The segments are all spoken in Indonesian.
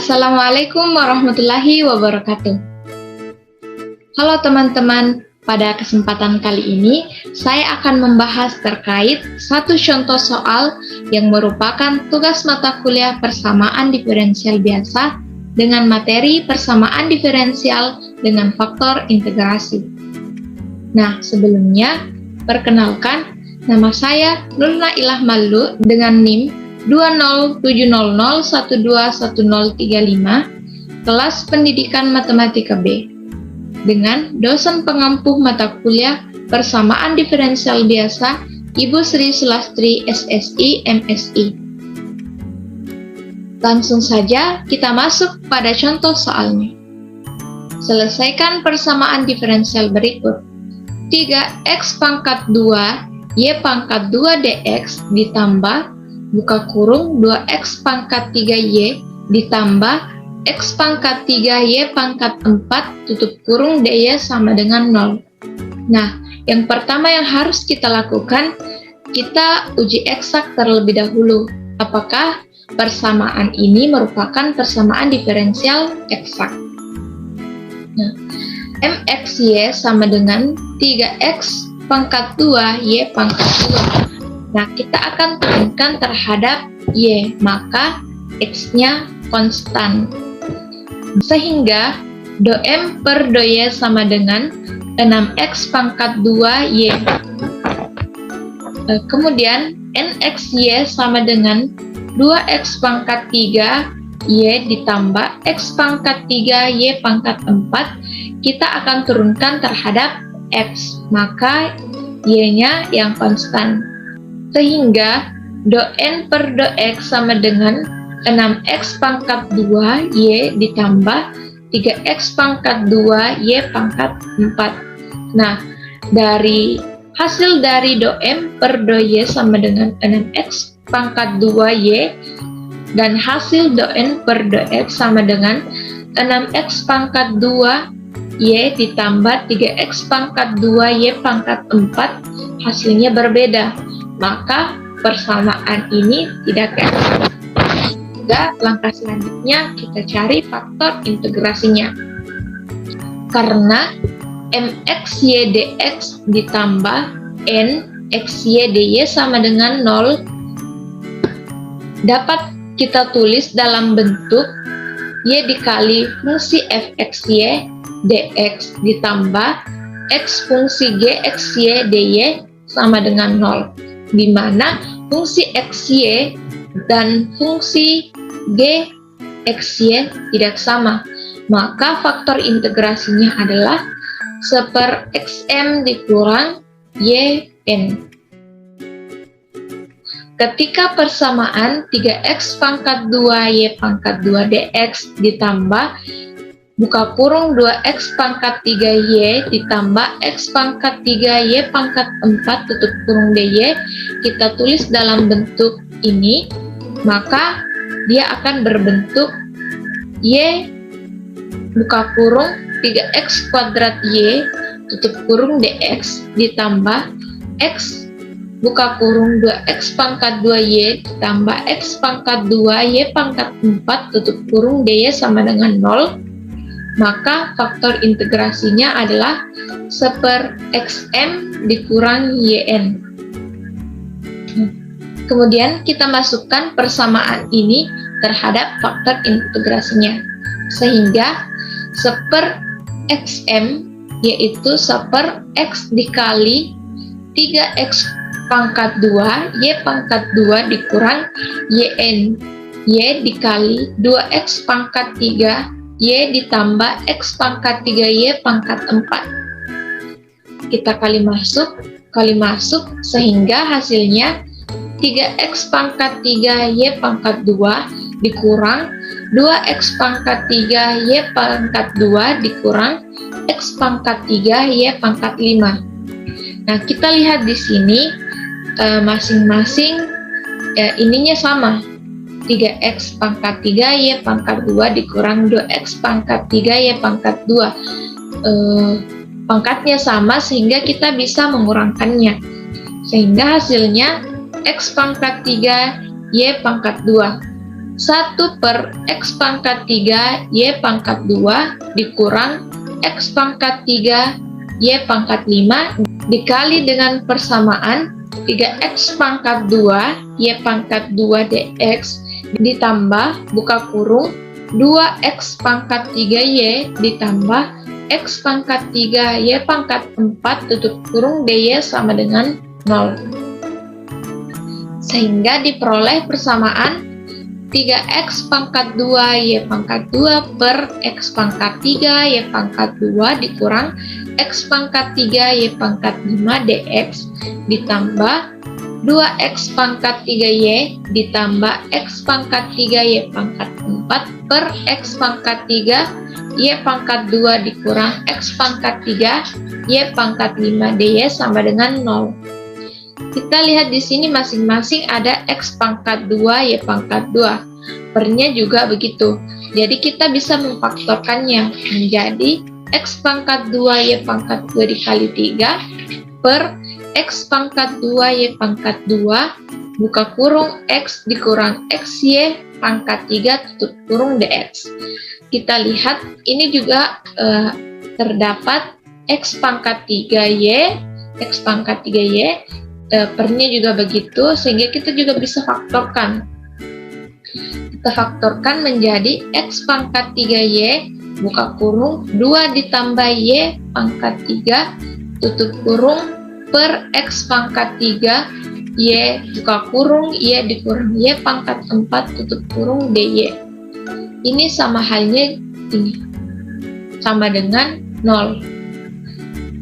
Assalamualaikum warahmatullahi wabarakatuh. Halo teman-teman, pada kesempatan kali ini saya akan membahas terkait satu contoh soal yang merupakan tugas mata kuliah persamaan diferensial biasa dengan materi persamaan diferensial dengan faktor integrasi. Nah, sebelumnya perkenalkan, nama saya Nur Nailah Malu dengan NIM 20701211035, kelas Pendidikan Matematika B, dengan dosen pengampuh mata kuliah persamaan diferensial biasa Ibu Sri Sulastri SSI MSI. Langsung saja kita masuk pada contoh soalnya. Selesaikan persamaan diferensial berikut. 3x pangkat 2 y pangkat 2 dx ditambah buka kurung 2x pangkat 3y ditambah x pangkat 3y pangkat 4 tutup kurung dy sama dengan 0. Nah, yang pertama yang harus kita lakukan, kita uji eksak terlebih dahulu. Apakah persamaan ini merupakan persamaan diferensial eksak? Nah, mxy sama dengan 3x pangkat 2 y pangkat 2. Nah, kita akan turunkan terhadap y, maka x-nya konstan. Sehingga do m per do y sama dengan 6x pangkat 2y. Kemudian nxy sama dengan 2x pangkat 3y ditambah x pangkat 3y pangkat 4. Kita akan turunkan terhadap x, maka y-nya yang konstan. Sehingga do n per do x sama dengan 6x pangkat 2y ditambah 3x pangkat 2y pangkat 4. Nah, dari hasil dari do m per do y sama dengan 6x pangkat 2y dan hasil do n per do x sama dengan 6x pangkat 2y ditambah 3x pangkat 2y pangkat 4, hasilnya berbeda. Maka persamaan ini tidak eksak. Sehingga langkah selanjutnya kita cari faktor integrasinya. Karena mxy dx ditambah nxy dy sama dengan 0 dapat kita tulis dalam bentuk y dikali fungsi fxy dx ditambah x fungsi gxy dy sama dengan 0. Di mana fungsi xy dan fungsi gxy tidak sama, maka faktor integrasinya adalah 1/xm dikurang yn. Ketika persamaan 3x pangkat 2y pangkat 2 dx ditambah buka kurung 2x pangkat 3y ditambah x pangkat 3y pangkat 4 tutup kurung dy, kita tulis dalam bentuk ini, maka dia akan berbentuk y buka kurung 3x kuadrat y tutup kurung dx ditambah x buka kurung 2x pangkat 2y ditambah x pangkat 2y pangkat 4 tutup kurung dy sama dengan 0. Maka faktor integrasinya adalah 1/xm dikurang yn. Kemudian kita masukkan persamaan ini terhadap faktor integrasinya. Sehingga 1/xm yaitu 1/x dikali 3x pangkat 2 y pangkat 2 dikurang yn. Y dikali 2x pangkat 3 y ditambah x pangkat 3y pangkat 4. Kita kali masuk sehingga hasilnya 3x pangkat 3y pangkat 2 dikurang 2x pangkat 3y pangkat 2 dikurang x pangkat 3y pangkat 5. Nah, kita lihat di sini masing-masing ininya sama. 3x pangkat 3y pangkat 2 dikurang 2x pangkat 3y pangkat 2. Pangkatnya sama sehingga kita bisa mengurangkannya. Sehingga hasilnya x pangkat 3y pangkat 2. 1 per X pangkat 3 Y pangkat 2 dikurang X pangkat 3 Y pangkat 5 dikali dengan persamaan 3X pangkat 2 Y pangkat 2 dx ditambah buka kurung 2X pangkat 3Y ditambah X pangkat 3 Y pangkat 4 tutup kurung dy sama dengan 0. Sehingga diperoleh persamaan 3X pangkat 2 Y pangkat 2 per X pangkat 3 Y pangkat 2 dikurang X pangkat 3 Y pangkat 5 dx ditambah 2X pangkat 3Y ditambah X pangkat 3 Y pangkat 4 per X pangkat 3 Y pangkat 2 dikurang X pangkat 3 Y pangkat 5 dy sama dengan 0. Kita lihat di sini masing-masing ada X pangkat 2 Y pangkat 2. Pernya juga begitu. Jadi kita bisa memfaktorkannya menjadi X pangkat 2 Y pangkat 2 dikali 3 per X pangkat 2 Y pangkat 2 buka kurung X dikurang X Y pangkat 3 tutup kurung dx. Kita lihat ini juga terdapat X pangkat 3Y X pangkat 3Y pernya juga begitu, sehingga kita juga bisa faktorkan. Kita faktorkan menjadi X pangkat 3Y buka kurung 2 ditambah Y pangkat 3 tutup kurung per X pangkat 3 Y buka kurung Y dikurang Y pangkat 4 tutup kurung dy. Ini sama halnya ini sama dengan 0.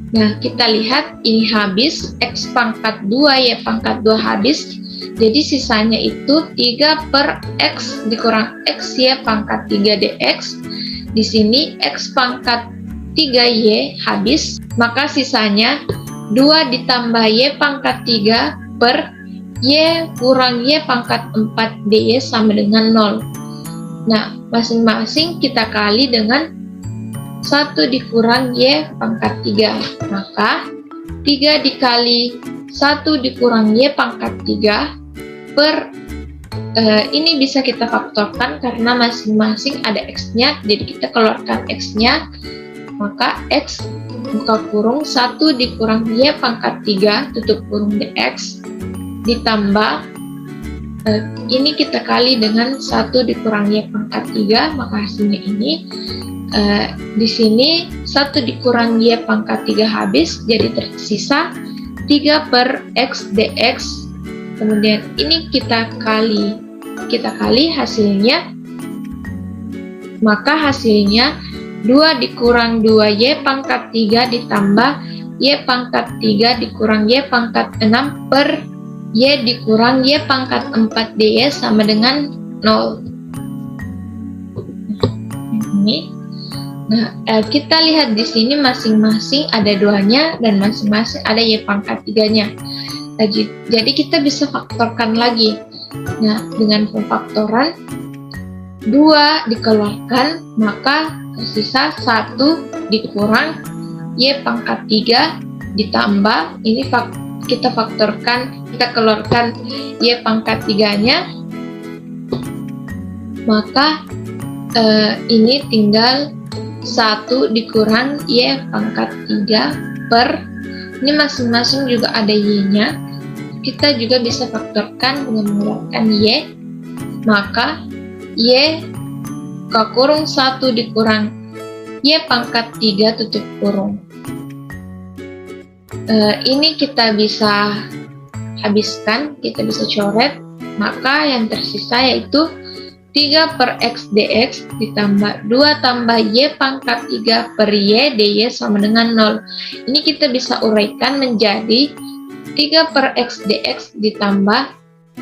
Nah, kita lihat ini habis, X pangkat 2 Y pangkat 2 habis, jadi sisanya itu 3 per X dikurang X Y pangkat 3 dx. Di sini X pangkat 3Y habis, maka sisanya 2 ditambah Y pangkat 3 per Y kurang Y pangkat 4 dy sama dengan 0. Nah, masing-masing kita kali dengan 1 dikurang Y pangkat 3, maka 3 dikali 1 dikurang Y pangkat 3 per ini bisa kita faktorkan karena masing-masing ada X-nya, jadi kita keluarkan X-nya, maka X buka kurung 1 dikurang Y pangkat 3 tutup kurung dx ditambah ini kita kali dengan 1 dikurang Y pangkat 3, maka hasilnya ini di sini 1 dikurang Y pangkat 3 habis, jadi tersisa 3 per X dx. Kemudian ini kita kali hasilnya, maka hasilnya 2 dikurang 2Y pangkat 3 ditambah Y pangkat 3 dikurang Y pangkat 6 per Y dikurang Y pangkat 4 dy sama dengan 0. Ini. Nah, kita lihat di sini masing-masing ada 2-nya dan masing-masing ada Y pangkat 3-nya. Jadi kita bisa faktorkan lagi. Nah, dengan pemfaktoran 2 dikeluarkan, maka tersisa 1 dikurang Y pangkat 3 ditambah ini kita faktorkan, kita keluarkan Y pangkat 3-nya, maka ini tinggal 1 dikurang Y pangkat 3 per ini masing-masing juga ada Y-nya, kita juga bisa faktorkan dengan mengeluarkan Y, maka Y buka kurung 1 dikurang Y pangkat 3 tutup kurung. Ini kita bisa habiskan, kita bisa coret, maka yang tersisa yaitu 3 per X dx ditambah 2 tambah Y pangkat 3 per Y dy sama dengan 0. Ini kita bisa uraikan menjadi 3 per X dx ditambah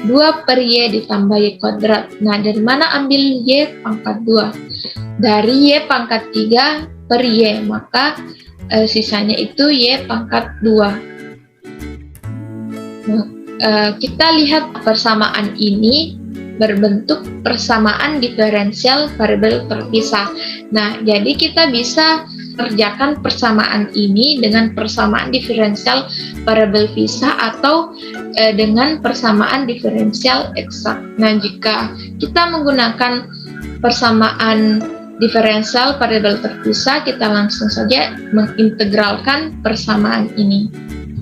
2 per Y ditambah Y kuadrat. Nah, dari mana ambil Y pangkat 2? Dari Y pangkat 3 per Y, maka sisanya itu Y pangkat 2. Nah, kita lihat persamaan ini berbentuk persamaan diferensial variabel terpisah. Nah, jadi kita bisa kerjakan persamaan ini dengan persamaan diferensial variabel pisah atau dengan persamaan diferensial eksak. Nah, jika kita menggunakan persamaan diferensial variabel terpisah, kita langsung saja mengintegralkan persamaan ini.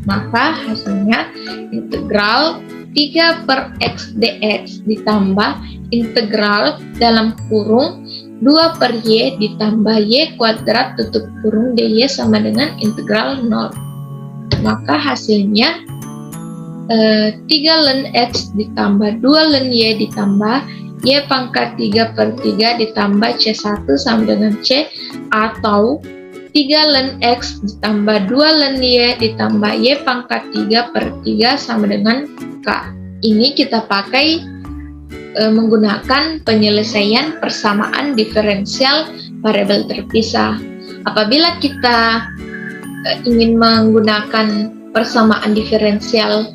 Maka hasilnya integral 3 per x dx ditambah integral dalam kurung 2 per y ditambah y kuadrat tutup kurung dy sama dengan integral 0. Maka hasilnya 3 ln x ditambah 2 ln y ditambah y pangkat 3 per 3 ditambah C1 sama dengan C, atau 3 ln x ditambah 2 ln y ditambah y pangkat 3 per 3 sama dengan K. Ini kita pakai menggunakan penyelesaian persamaan diferensial variabel terpisah. Apabila kita ingin menggunakan persamaan diferensial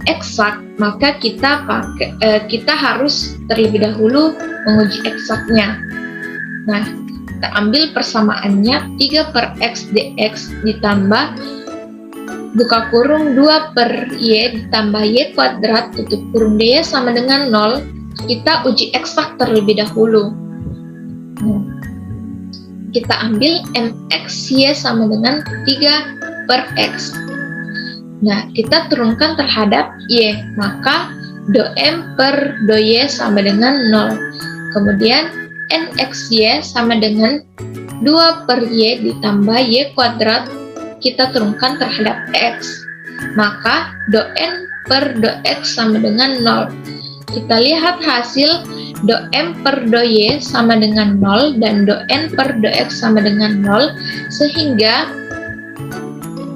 eksak, maka kita harus terlebih dahulu menguji eksaknya. Nah, kita ambil persamaannya 3 per x dx ditambah buka kurung 2 per y ditambah y kuadrat tutup kurung dy sama dengan 0. Kita uji eksak terlebih dahulu. Nah, kita ambil mx y sama dengan 3 per x. Nah, kita turunkan terhadap y, maka do m per do y sama dengan 0. Kemudian nxy sama dengan 2 per y ditambah y kuadrat, kita turunkan terhadap x, maka do n per do x sama dengan 0. Kita lihat hasil do m per do y sama dengan 0 dan do n per do x sama dengan 0, sehingga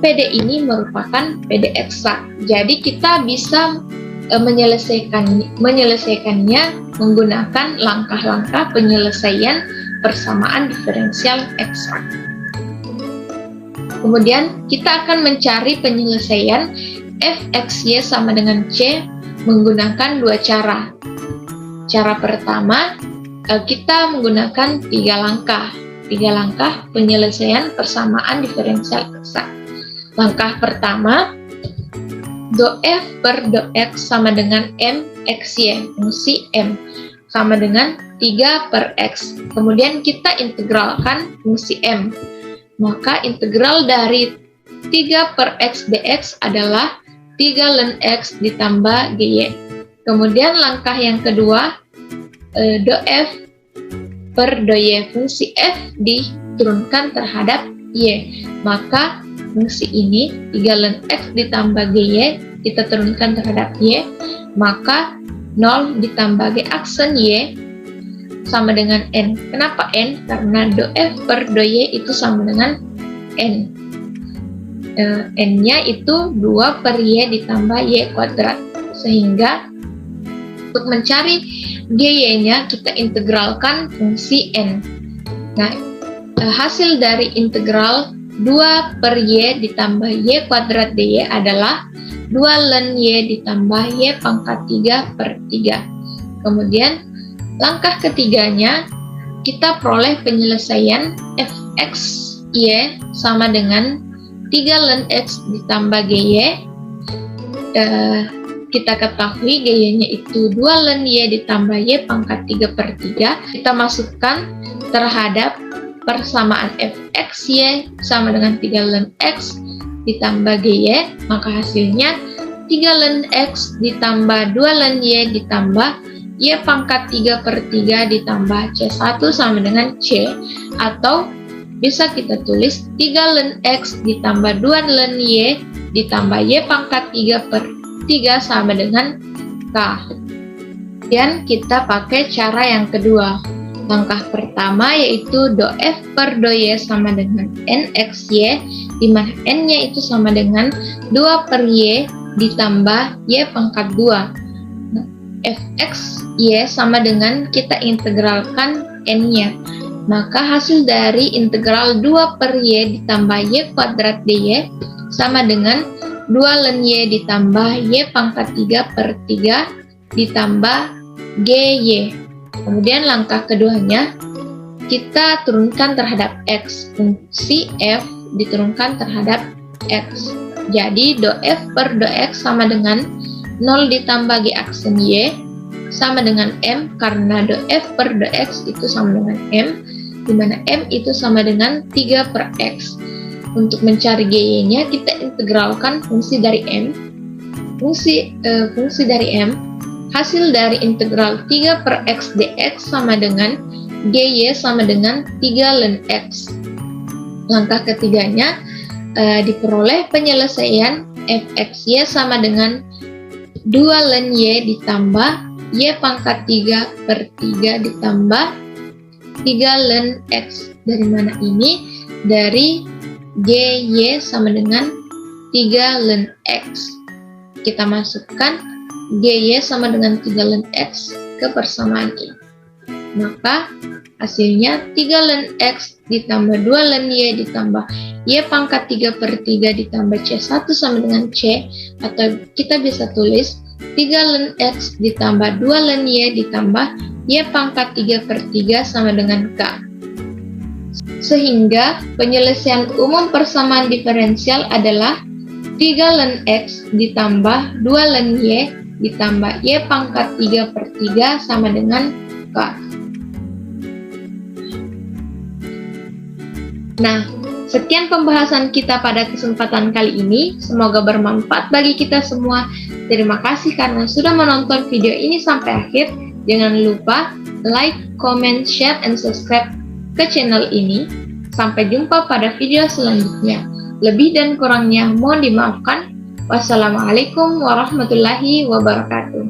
PD ini merupakan PD eksak. Jadi kita bisa menyelesaikannya menggunakan langkah-langkah penyelesaian persamaan diferensial eksak. Kemudian kita akan mencari penyelesaian fxy sama dengan c menggunakan dua cara. Cara pertama, kita menggunakan tiga langkah penyelesaian persamaan diferensial eksak. Langkah pertama, do f per do x sama dengan mxy, fungsi m sama dengan 3 per x. Kemudian kita integralkan fungsi m. Maka integral dari 3 per x dx adalah 3 ln x ditambah gy. Kemudian langkah yang kedua, do f per do y, fungsi f diturunkan terhadap y. Maka fungsi ini 3 ln x ditambah gy kita turunkan terhadap y, maka 0 ditambah g aksen y sama dengan n. Kenapa n? Karena do f per do y itu sama dengan n. N-nya itu 2 per y ditambah y kuadrat. Sehingga untuk mencari gy-nya kita integralkan fungsi n. Nah, hasil dari integral 2 per y ditambah y kuadrat dy adalah 2 ln y ditambah y pangkat 3 per 3. Kemudian langkah ketiganya, kita peroleh penyelesaian fx y sama dengan 3 ln x ditambah gy. Kita ketahui gy-nya itu 2 ln y ditambah y pangkat 3 per 3. Kita masukkan terhadap persamaan fx y sama dengan 3 ln x ditambah gy, maka hasilnya 3 ln x ditambah 2 ln y ditambah y pangkat 3 per 3 ditambah c1 sama dengan c, atau bisa kita tulis 3 ln x ditambah 2 ln y ditambah y pangkat 3 per 3 sama dengan k. Dan kita pakai cara yang kedua. Langkah pertama yaitu do f per do y sama dengan nxy, di mana n-nya itu sama dengan 2 per y ditambah y pangkat 2. Nah, fx y sama dengan kita integralkan n-nya. Maka hasil dari integral 2 per y ditambah y kuadrat dy sama dengan 2 ln y ditambah y pangkat 3 per 3 ditambah gy. Kemudian langkah keduanya, kita turunkan terhadap X. Fungsi F diturunkan terhadap X. Jadi do F per do X sama dengan 0 ditambah G aksen Y sama dengan M, karena do F per do X itu sama dengan M, di mana M itu sama dengan 3 per X. Untuk mencari GY-nya kita integralkan fungsi dari M. Fungsi dari M, hasil dari integral 3 per X dx sama dengan GY sama dengan 3 ln X. Langkah ketiganya diperoleh penyelesaian fxy sama dengan 2 ln Y ditambah Y pangkat 3 per 3 ditambah 3 ln X. Dari mana ini? Dari GY sama dengan 3 ln X. Kita masukkan GY sama dengan 3 ln X ke persamaan ini. Maka hasilnya 3 ln X ditambah 2 ln Y ditambah Y pangkat 3 per 3 ditambah C1 sama dengan C, atau kita bisa tulis 3 ln X ditambah 2 ln Y ditambah Y pangkat 3 per 3 sama dengan K. Sehingga penyelesaian umum persamaan diferensial adalah 3 ln X ditambah 2 ln Y ditambah Y pangkat 3 per 3 sama dengan K. Nah, sekian pembahasan kita pada kesempatan kali ini. Semoga bermanfaat bagi kita semua. Terima kasih karena sudah menonton video ini sampai akhir. Jangan lupa like, comment, share, and subscribe ke channel ini. Sampai jumpa pada video selanjutnya. Lebih dan kurangnya mohon dimaafkan. Wassalamualaikum warahmatullahi wabarakatuh.